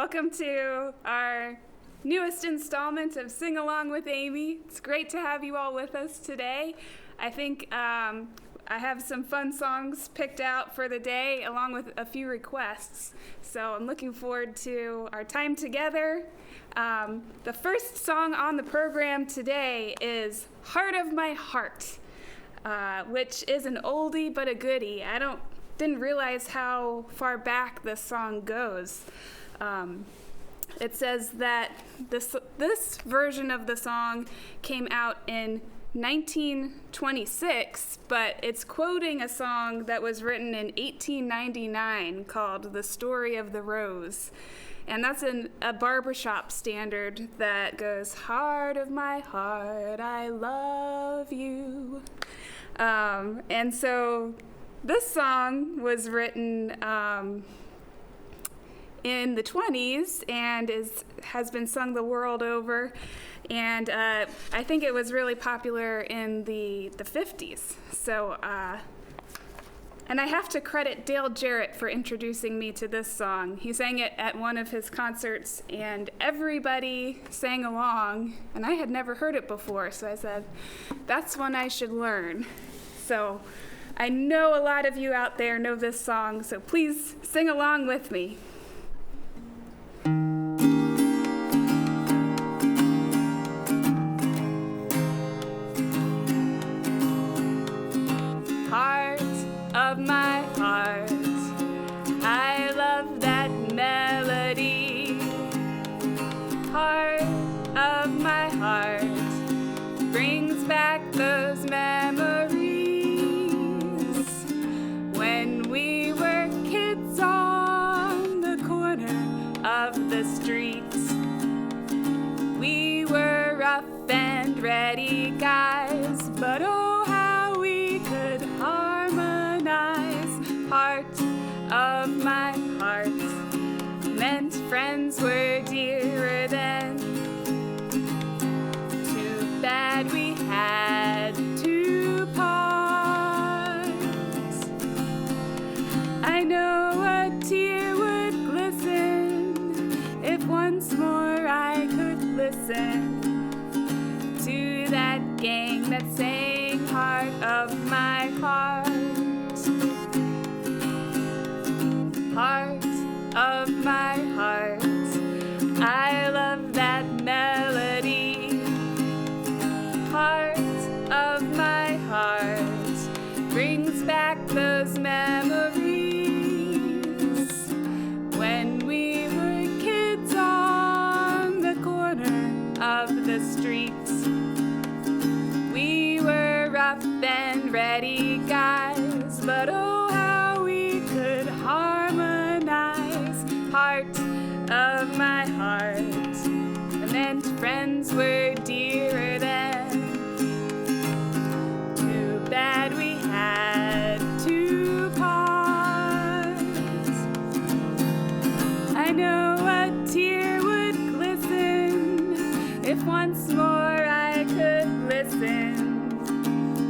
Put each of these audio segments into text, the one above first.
Welcome to our newest installment of Sing Along with Amy. It's great to have you all with us today. I think I have some fun songs picked out for the day along with a few requests. So I'm looking forward to our time together. The first song on the program today is Heart of My Heart, which is an oldie but a goodie. Didn't realize how far back this song goes. It says that this version of the song came out in 1926, but it's quoting a song that was written in 1899 called The Story of the Rose. And that's a barbershop standard that goes, "Heart of my heart, I love you." And so this song was written in the 20s and has been sung the world over. And I think it was really popular in the 50s. So, and I have to credit Dale Jarrett for introducing me to this song. He sang it at one of his concerts, and everybody sang along, and I had never heard it before, so I said, that's one I should learn. So I know a lot of you out there know this song, so please sing along with me. Heart of my heart, I love that melody. Heart of my heart brings back those memories when we were kids on the corner of the streets. We were rough and ready guys, but oh how we could harmonize. Heart of my heart meant friends were dearer then. Too bad we had to part. I know a tear would glisten if once more I could listen to that gang that sang Heart of my heart. Heart of my heart, I love that melody. Heart of my heart brings back those memories when we were kids on the corner of the streets. We were rough and ready guys, but oh how we could harmonize. Heart of my heart meant friends were dearer then. Too bad we had to part. I know a tear would glisten if once more I could listen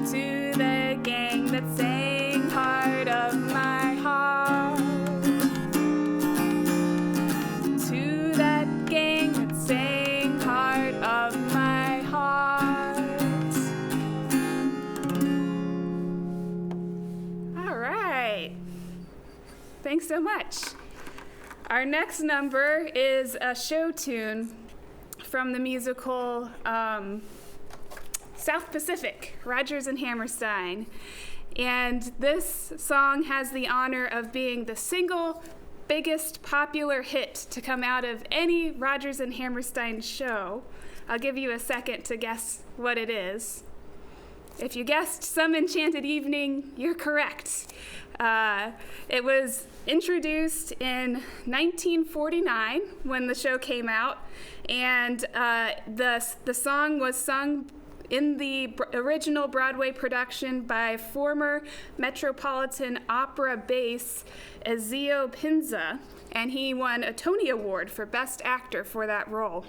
to the gang that sang Heart of my heart. To that gang that sang Heart of my heart. All right. Thanks so much. Our next number is a show tune from the musical South Pacific, Rodgers and Hammerstein. And this song has the honor of being the single biggest popular hit to come out of any Rodgers and Hammerstein show. I'll give you a second to guess what it is. If you guessed Some Enchanted Evening, you're correct. It was introduced in 1949 when the show came out, and the song was sung in the original Broadway production by former Metropolitan Opera bass Ezio Pinza, and he won a Tony Award for Best Actor for that role.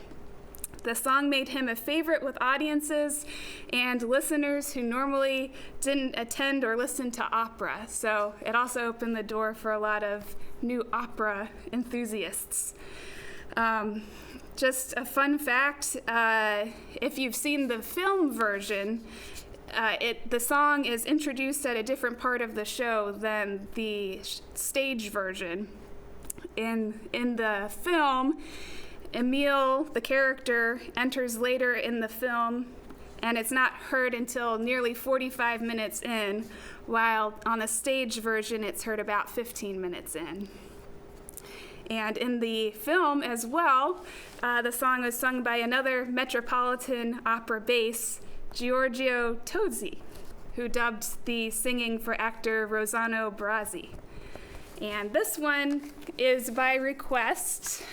The song made him a favorite with audiences and listeners who normally didn't attend or listen to opera, so it also opened the door for a lot of new opera enthusiasts. Just a fun fact, if you've seen the film version, the song is introduced at a different part of the show than the stage version. In the film, Emile, the character, enters later in the film, and it's not heard until nearly 45 minutes in, while on the stage version it's heard about 15 minutes in. And in the film as well, the song was sung by another Metropolitan Opera bass, Giorgio Tozzi, who dubbed the singing for actor Rossano Brazzi. And this one is by request.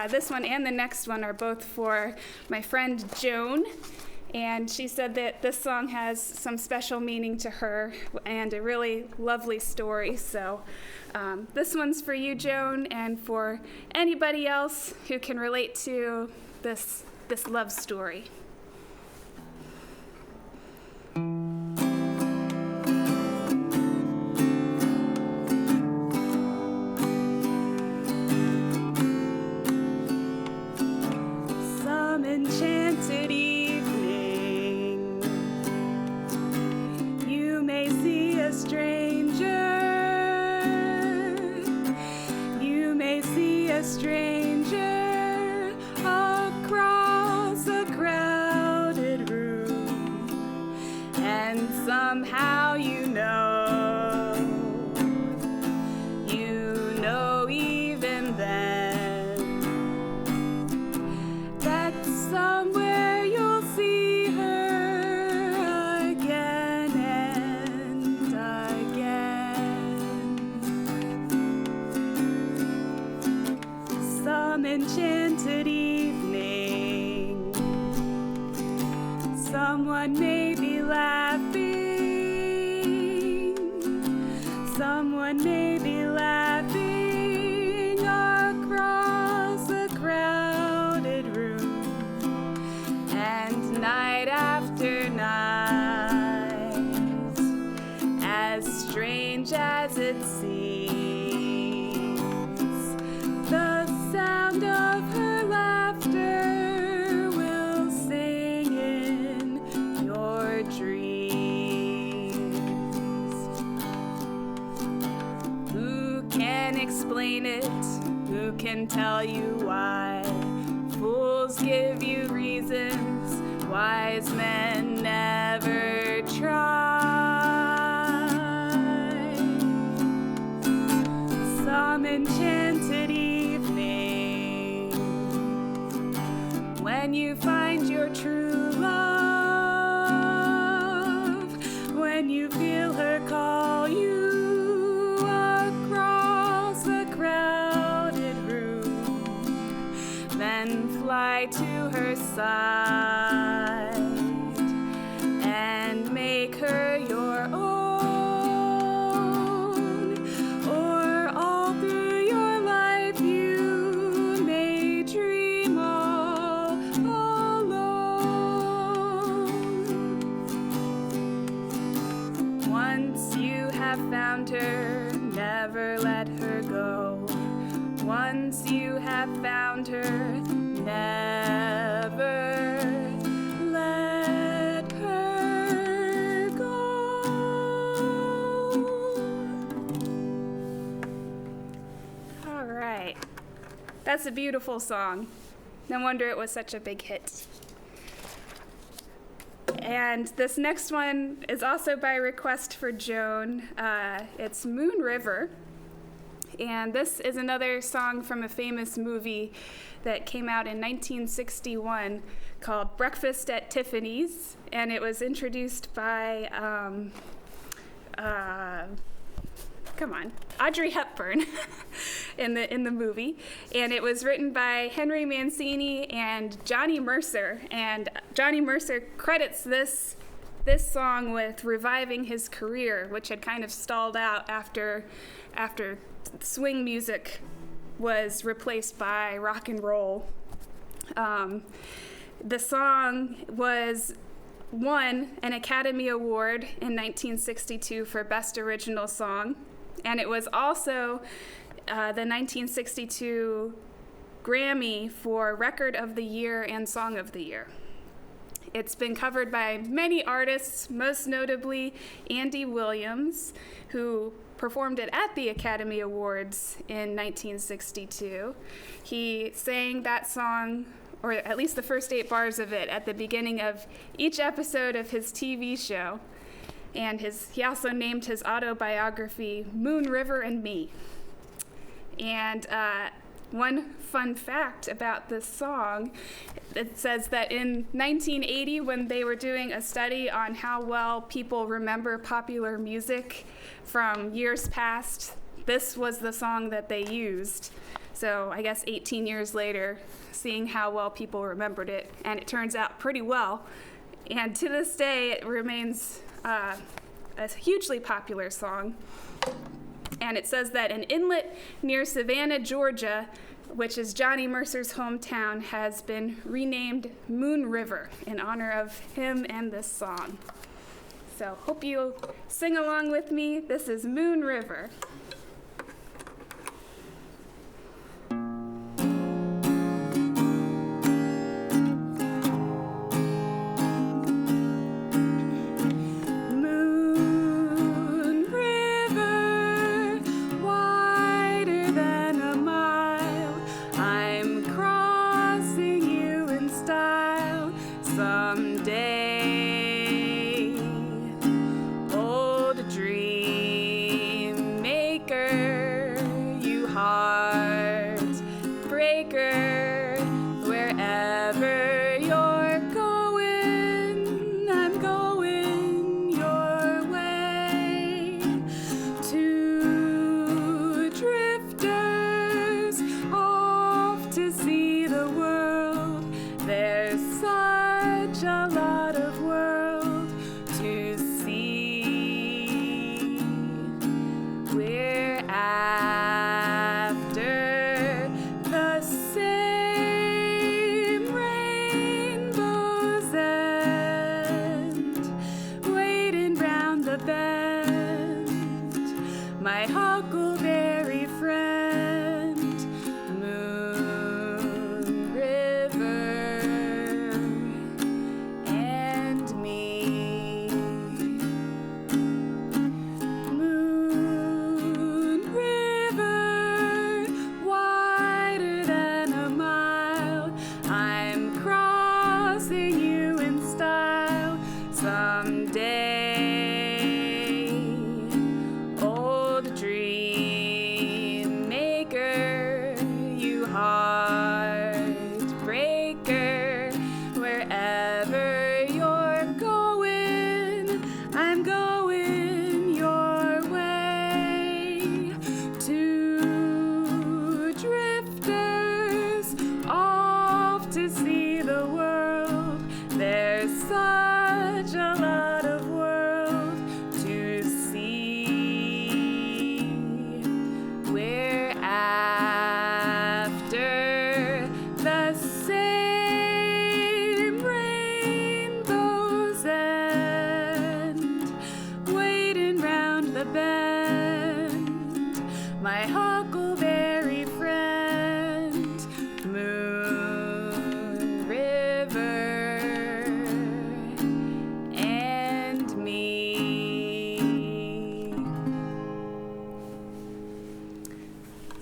This one and the next one are both for my friend Joan. And she said that this song has some special meaning to her and a really lovely story. So this one's for you, Joan, and for anybody else who can relate to this love story. Some enchanted evening, you may see a stranger. You may see a stranger across a crowded room, and somehow you know even then that somewhere you'll see her again and again. Some enchanted evening, someone may be laughing, someone may be laughing across a crowded room, and night after night, as strange as it seems, the sound of her laughter will sing in your dreams. Who can explain it? Who can tell you why? Fools give you reasons, wise men never try. Some enchanted evening, when you find your true love, when you feel her call you across a crowded room, then fly to her side and make her your own. Or all through your life you may dream all alone. Once you have found her, never let her go. Once you have found her, never let her go. All right. That's a beautiful song. No wonder it was such a big hit. And this next one is also by request for Joan. It's Moon River. And this is another song from a famous movie that came out in 1961 called Breakfast at Tiffany's. And it was introduced by, Audrey Hepburn in the movie. And it was written by Henry Mancini and Johnny Mercer. And Johnny Mercer credits this song with reviving his career, which had kind of stalled out after swing music was replaced by rock and roll. The song won an Academy Award in 1962 for Best Original Song, and it was also the 1962 Grammy for Record of the Year and Song of the Year. It's been covered by many artists, most notably Andy Williams, who performed it at the Academy Awards in 1962. He sang that song, or at least the first 8 bars of it, at the beginning of each episode of his TV show. And he also named his autobiography Moon River and Me. And one fun fact about this song, it says that in 1980, when they were doing a study on how well people remember popular music from years past, this was the song that they used. So I guess 18 years later, seeing how well people remembered it, and it turns out pretty well. And to this day, it remains a hugely popular song. And it says that an inlet near Savannah, Georgia, which is Johnny Mercer's hometown, has been renamed Moon River in honor of him and this song. So hope you sing along with me. This is Moon River.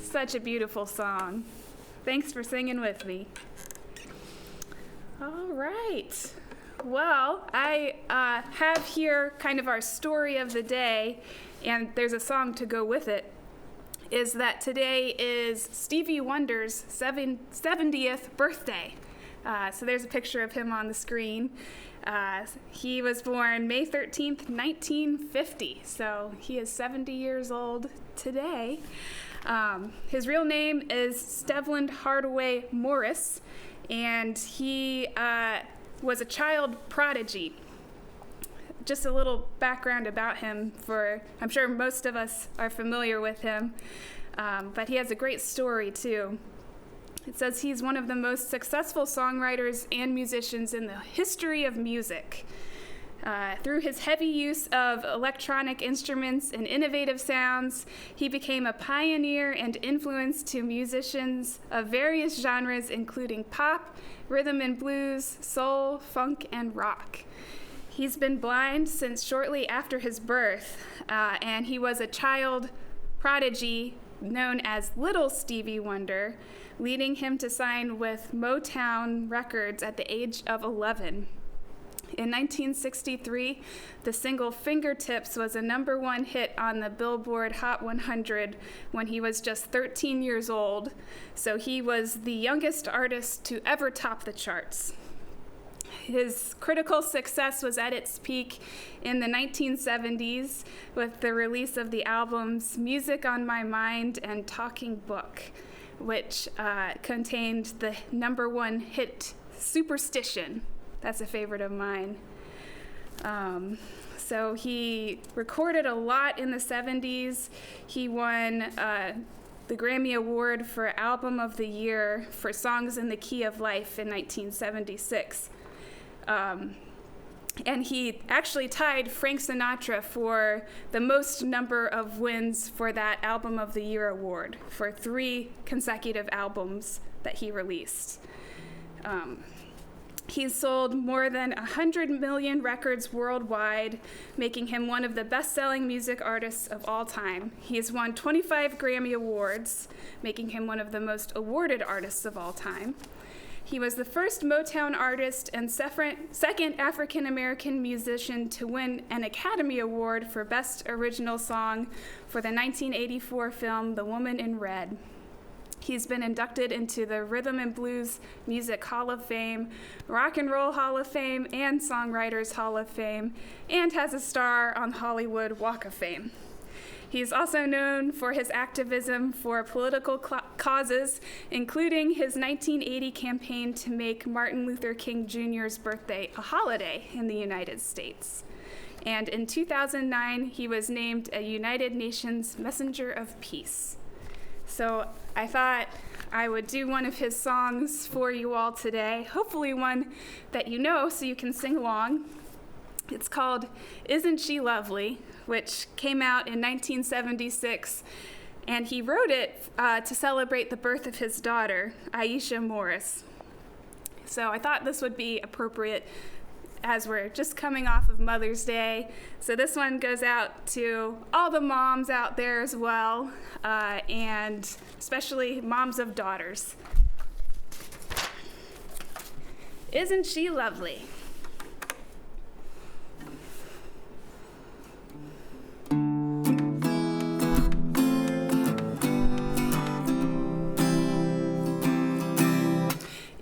Such a beautiful song. Thanks for singing with me. All right. Well, I have here kind of our story of the day, and there's a song to go with it, is that today is Stevie Wonder's 70th birthday. So there's a picture of him on the screen. He was born May 13th, 1950, so he is 70 years old today. His real name is Stevland Hardaway Morris, and he was a child prodigy. Just a little background about him, I'm sure most of us are familiar with him, but he has a great story too. It says he's one of the most successful songwriters and musicians in the history of music. Through his heavy use of electronic instruments and innovative sounds, he became a pioneer and influence to musicians of various genres, including pop, rhythm and blues, soul, funk, and rock. He's been blind since shortly after his birth, and he was a child prodigy known as Little Stevie Wonder, leading him to sign with Motown Records at the age of 11. In 1963, the single Fingertips was a #1 hit on the Billboard Hot 100 when he was just 13 years old, so he was the youngest artist to ever top the charts. His critical success was at its peak in the 1970s with the release of the albums Music on My Mind and Talking Book, which contained the #1 hit Superstition. That's a favorite of mine. So he recorded a lot in the 70s. He won the Grammy Award for Album of the Year for Songs in the Key of Life in 1976. And he actually tied Frank Sinatra for the most number of wins for that Album of the Year award for 3 consecutive albums that he released. He's sold more than 100 million records worldwide, making him one of the best-selling music artists of all time. He has won 25 Grammy Awards, making him one of the most awarded artists of all time. He was the first Motown artist and second African-American musician to win an Academy Award for Best Original Song for the 1984 film The Woman in Red. He's been inducted into the Rhythm and Blues Music Hall of Fame, Rock and Roll Hall of Fame, and Songwriters Hall of Fame, and has a star on Hollywood Walk of Fame. He's also known for his activism for political causes, including his 1980 campaign to make Martin Luther King Jr.'s birthday a holiday in the United States. And in 2009, he was named a United Nations Messenger of Peace. So I thought I would do one of his songs for you all today, hopefully one that you know so you can sing along. It's called Isn't She Lovely, which came out in 1976, and he wrote it to celebrate the birth of his daughter, Aisha Morris. So I thought this would be appropriate as we're just coming off of Mother's Day. So this one goes out to all the moms out there as well, and especially moms of daughters. Isn't she lovely?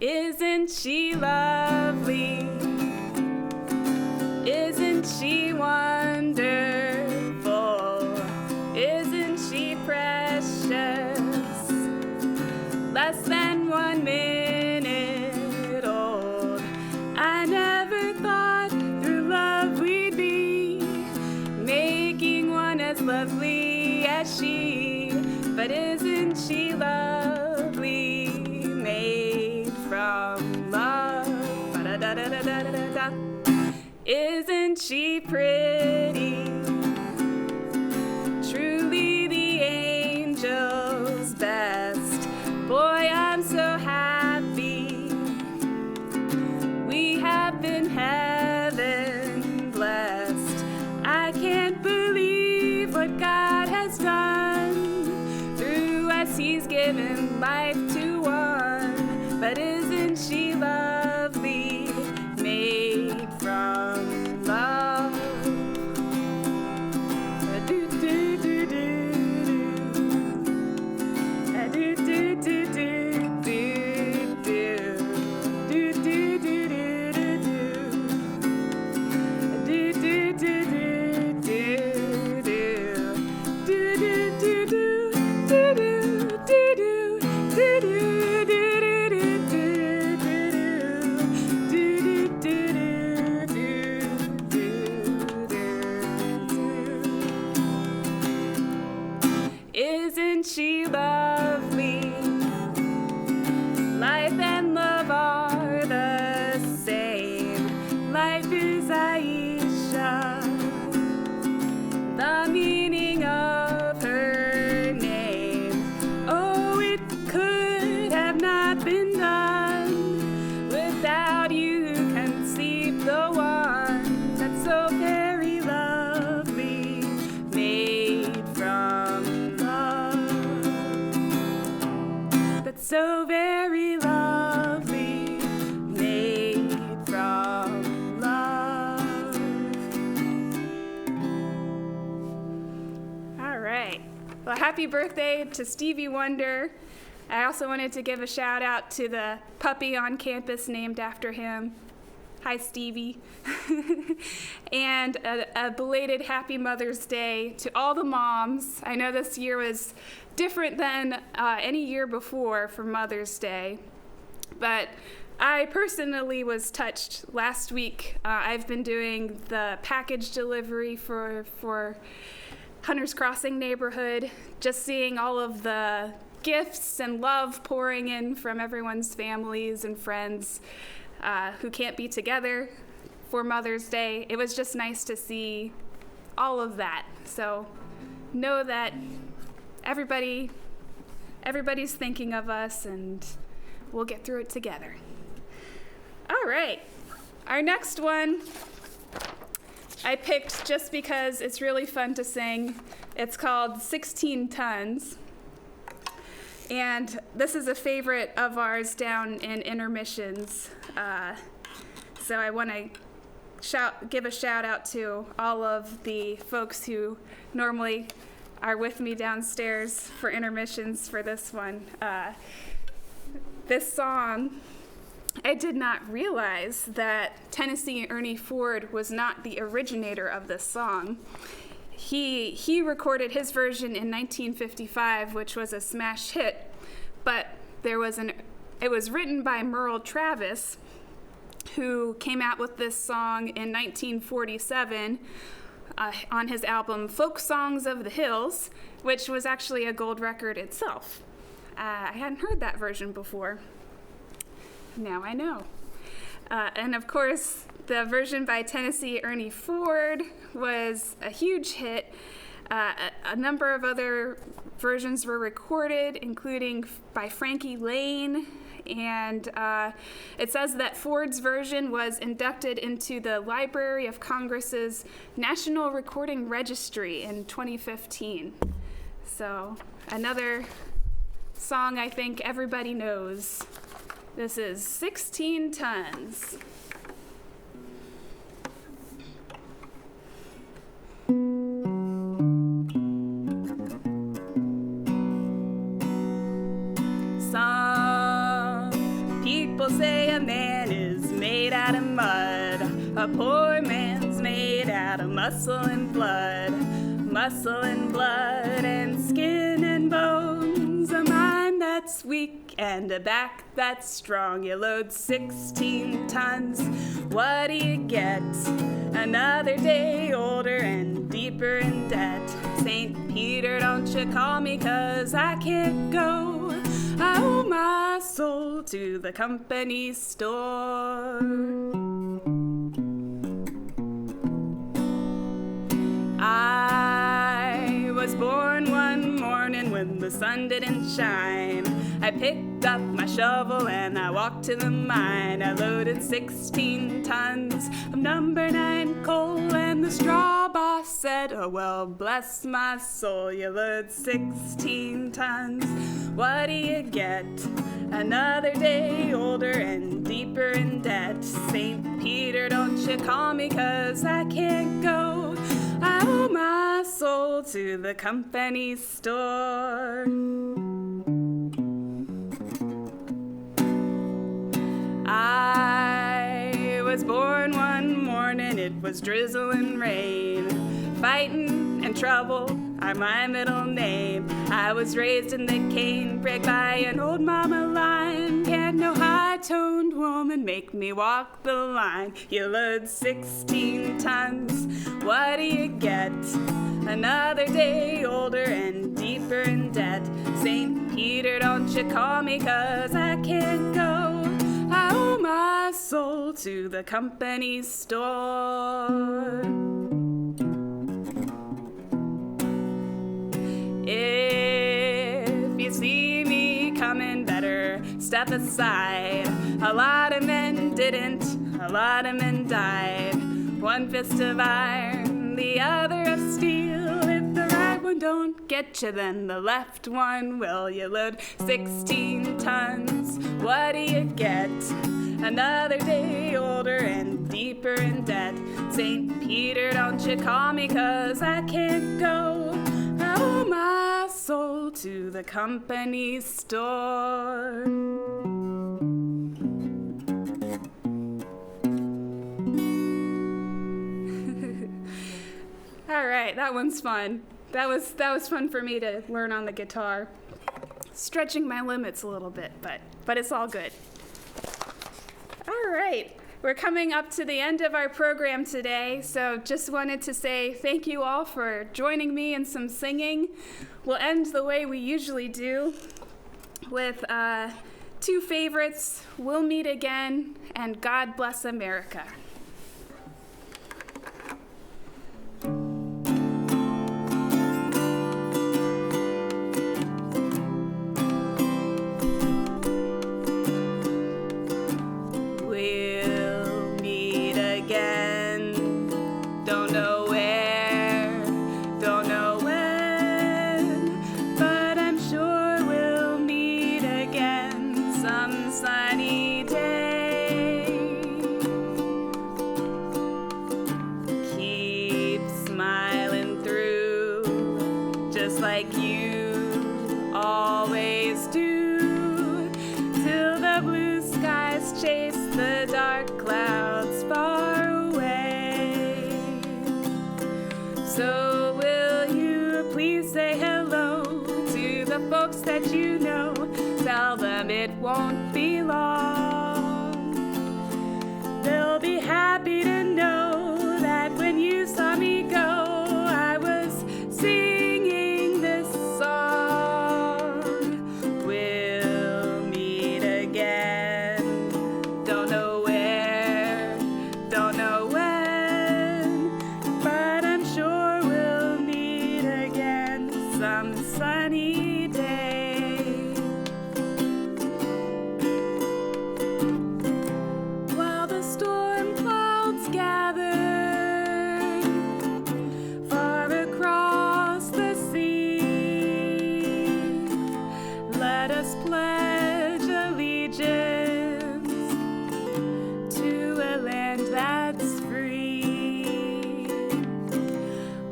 Isn't she lovely? Isn't she wonderful? Isn't she precious? Less than 1 minute old. I never thought through love we'd be making one as lovely as she. But isn't she lovely? Made from love. Ba-da-da-da-da-da-da-da. Isn't she pretty? Truly the angel's best. Boy, I'm so happy. We have been heaven blessed. I can't believe what God has done. Through us He's given life to one. But isn't she lovely? Made from love. Well, happy birthday to Stevie Wonder. I also wanted to give a shout out to the puppy on campus named after him. Hi, Stevie. And a belated happy Mother's Day to all the moms. I know this year was different than any year before for Mother's Day, but I personally was touched last week. I've been doing the package delivery for Hunters Crossing neighborhood, just seeing all of the gifts and love pouring in from everyone's families and friends who can't be together for Mother's Day. It was just nice to see all of that. So know that everybody's thinking of us, and we'll get through it together. All right, our next one I picked just because it's really fun to sing. It's called 16 Tons. And this is a favorite of ours down in intermissions. So I want to give a shout out to all of the folks who normally are with me downstairs for intermissions for this one. This song, I did not realize that Tennessee Ernie Ford was not the originator of this song. He recorded his version in 1955, which was a smash hit, but it was written by Merle Travis, who came out with this song in 1947 on his album Folk Songs of the Hills, which was actually a gold record itself. I hadn't heard that version before. Now I know. And of course, the version by Tennessee Ernie Ford was a huge hit. A number of other versions were recorded, including by Frankie Lane. And it says that Ford's version was inducted into the Library of Congress's National Recording Registry in 2015. So another song I think everybody knows. This is 16 Tons. Some people say a man is made out of mud. A poor man's made out of muscle and blood. Muscle and blood and skin and bones. A mind that's weak and a back that's strong. You load 16 tons, what do you get? Another day older and deeper in debt. St. Peter, don't you call me 'cause I can't go. I owe my soul to the company store. I was born one morning when the sun didn't shine. I picked up my shovel and I walked to the mine. I loaded 16 tons of number 9 coal, and the straw boss said, oh well, bless my soul, you load 16 tons, what do you get? Another day older and deeper in debt. St. Peter, don't you call me 'cause I can't go. I owe my soul to the company store. I was born one morning, it was drizzling rain. Fightin' and trouble are my middle name. I was raised in the canebrake by an old mama lion. Can't no high-toned woman make me walk the line. You load 16 tons, what do you get? Another day older and deeper in debt. St. Peter, don't you call me 'cause I can't go. I owe my soul to the company store. If you see me coming, better step aside. A lot of men didn't, a lot of men died. One fist of iron, the other of steel. If the right one don't get you, then the left one will. You load 16 tons, what do you get? Another day older and deeper in debt. St. Peter, don't you call me 'cause I can't go. I owe my soul to the company store. All right, that one's fun. That was fun for me to learn on the guitar. Stretching my limits a little bit, but it's all good. All right, we're coming up to the end of our program today, so just wanted to say thank you all for joining me in some singing. We'll end the way we usually do with two favorites, We'll Meet Again and God Bless America. Like you always do, till the blue skies chase the dark clouds far away. So will you please say hello to the folks that you know? Tell them it won't be long. They'll be happy to know that when you saw me go, I was singing this song. We'll meet again. Don't know where, don't know when, but I'm sure we'll meet again some sunny day. While the storm clouds gather far across the sea, let us pledge allegiance to a land that's free.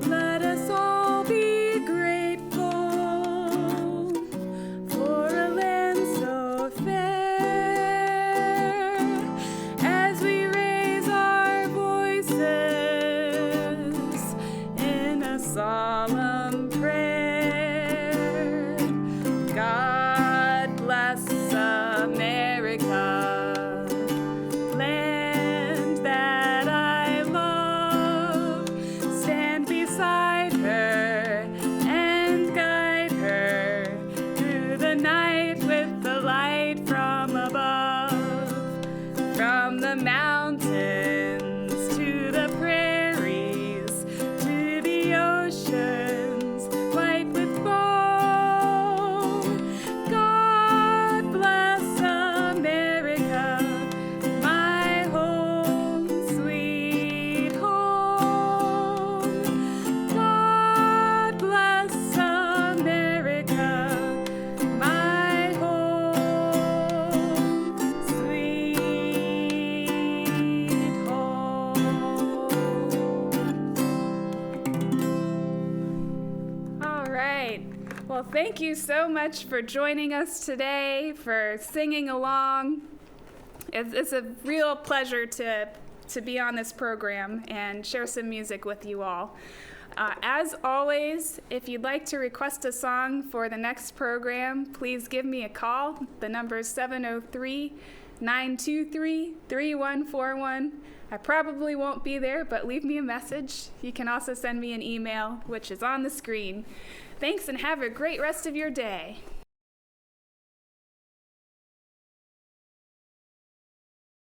Let us all be grateful for a land so fair, as we raise our voices in a solemn prayer. God bless America, land that I love. Stand beside her and guide her through the night with the light from above. From the mountains to the prairies to the oceans white with foam. God bless America, my home, sweet home. God bless America, my home, sweet home. All right. Well, thank you so much for joining us today, for singing along. It's a real pleasure to be on this program and share some music with you all. As always, if you'd like to request a song for the next program, please give me a call. The number is 703-923-3141. I probably won't be there, but leave me a message. You can also send me an email, which is on the screen. Thanks, and have a great rest of your day.